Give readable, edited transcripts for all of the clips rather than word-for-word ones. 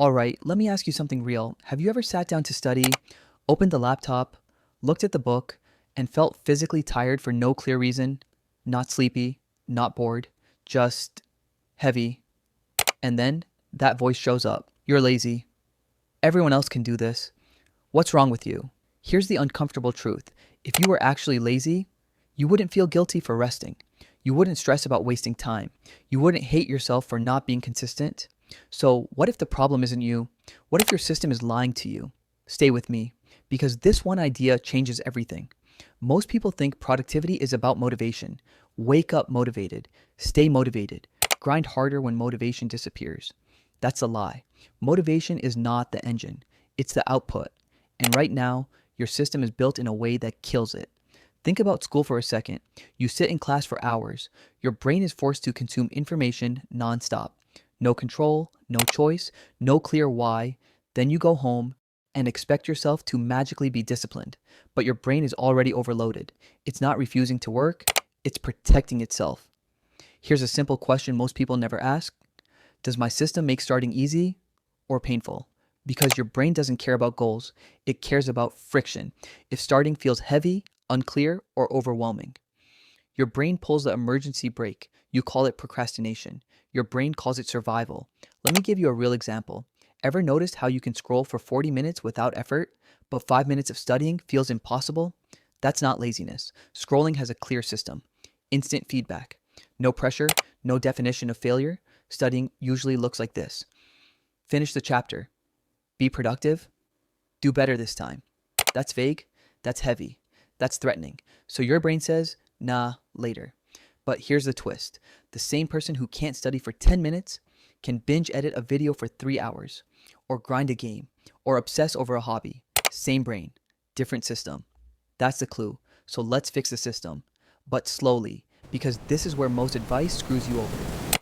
All right, let me ask you something real. Have you ever sat down to study, opened the laptop, looked at the book, and felt physically tired for no clear reason? Not sleepy, not bored, just heavy. And then that voice shows up. You're lazy. Everyone else can do this. What's wrong with you? Here's the uncomfortable truth. If you were actually lazy, you wouldn't feel guilty for resting. You wouldn't stress about wasting time. You wouldn't hate yourself for not being consistent. So, what if the problem isn't you? What if your system is lying to you? Stay with me, because this one idea changes everything. Most people think productivity is about motivation. Wake up motivated, stay motivated, grind harder when motivation disappears. That's a lie. Motivation is not the engine, it's the output. And right now, your system is built in a way that kills it. Think about school for a second. You sit in class for hours. Your brain is forced to consume information nonstop. No control, no choice, no clear why. Then you go home and expect yourself to magically be disciplined. But your brain is already overloaded. It's not refusing to work, it's protecting itself. Here's a simple question most people never ask. Does my system make starting easy or painful? Because your brain doesn't care about goals, it cares about friction. If starting feels heavy, unclear, or overwhelming, your brain pulls the emergency brake. You call it procrastination. Your brain calls it survival. Let me give you a real example. Ever noticed how you can scroll for 40 minutes without effort, but 5 minutes of studying feels impossible? That's not laziness. Scrolling has a clear system. Instant feedback. No pressure, no definition of failure. Studying usually looks like this. Finish the chapter. Be productive. Do better this time. That's vague. That's heavy. That's threatening. So your brain says, nah, later. But here's the twist. The same person who can't study for 10 minutes can binge edit a video for 3 hours, or grind a game, or obsess over a hobby. Same brain, different system. That's the clue. So let's fix the system, but slowly, because this is where most advice screws you over.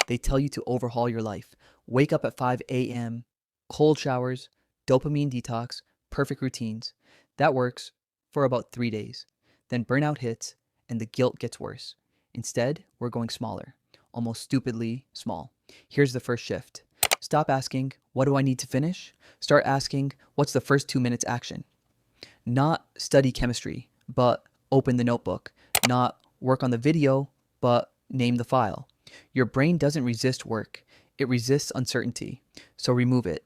They tell you to overhaul your life. Wake up at 5 a.m., cold showers, dopamine detox, perfect routines. That works for about 3 days. Then burnout hits and the guilt gets worse. Instead, we're going smaller, almost stupidly small. Here's the first shift. Stop asking, what do I need to finish? Start asking, what's the first 2 minutes action? Not study chemistry, but open the notebook. Not work on the video, but name the file. Your brain doesn't resist work. It resists uncertainty. So remove it.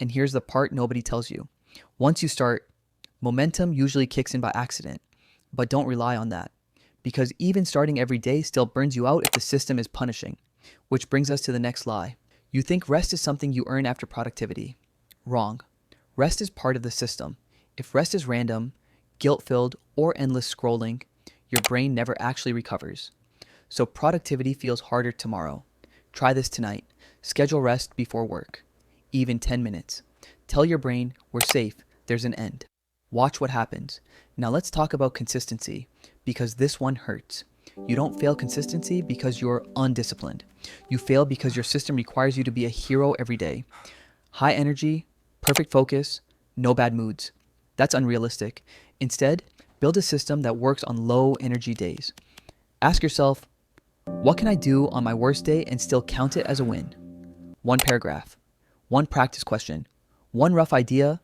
And here's the part nobody tells you. Once you start, momentum usually kicks in by accident. But don't rely on that, because even starting every day still burns you out if the system is punishing. Which brings us to the next lie. You think rest is something you earn after productivity. Wrong. Rest is part of the system. If rest is random, guilt-filled, or endless scrolling, your brain never actually recovers. So productivity feels harder tomorrow. Try this tonight. Schedule rest before work. Even 10 minutes. Tell your brain, we're safe, there's an end. Watch what happens. Now let's talk about consistency, because this one hurts. You don't fail consistency because you're undisciplined. You fail because your system requires you to be a hero every day. High energy, perfect focus, no bad moods. That's unrealistic. Instead, build a system that works on low energy days. Ask yourself, what can I do on my worst day and still count it as a win? One paragraph, one practice question, one rough idea.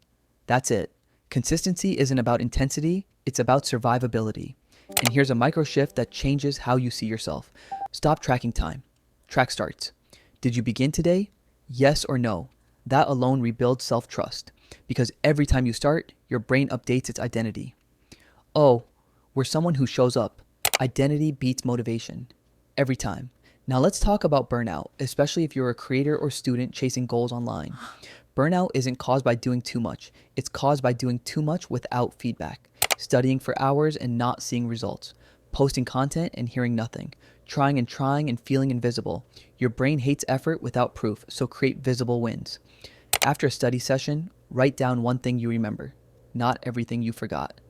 That's it. Consistency isn't about intensity, it's about survivability. And here's a micro shift that changes how you see yourself. Stop tracking time. Track starts. Did you begin today? Yes or no? That alone rebuilds self-trust. Because every time you start, your brain updates its identity. Oh, we're someone who shows up. Identity beats motivation. Every time. Now let's talk about burnout, especially if you're a creator or student chasing goals online. Burnout isn't caused by doing too much. It's caused by doing too much without feedback. Studying for hours and not seeing results. Posting content and hearing nothing. Trying and feeling invisible. Your brain hates effort without proof, so create visible wins. After a study session, write down one thing you remember, not everything you forgot.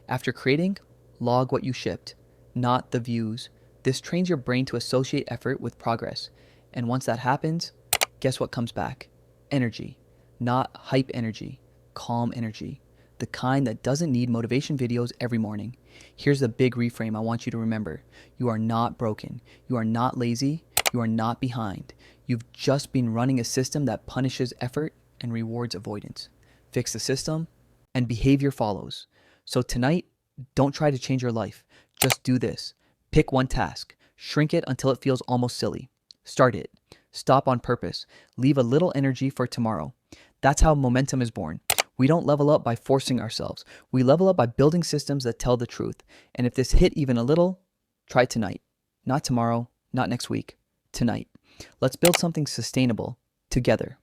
After creating, log what you shipped, not the views. This trains your brain to associate effort with progress. And once that happens, guess what comes back? Energy. Not hype energy, calm energy. The kind that doesn't need motivation videos every morning. Here's the big reframe I want you to remember. You are not broken. You are not lazy. You are not behind. You've just been running a system that punishes effort and rewards avoidance. Fix the system, and behavior follows. So tonight, don't try to change your life. Just do this. Pick one task. Shrink it until it feels almost silly. Start it. Stop on purpose. Leave a little energy for tomorrow. That's how momentum is born. We don't level up by forcing ourselves. We level up by building systems that tell the truth. And if this hit even a little, try tonight. Not tomorrow, not next week. Tonight. Let's build something sustainable together.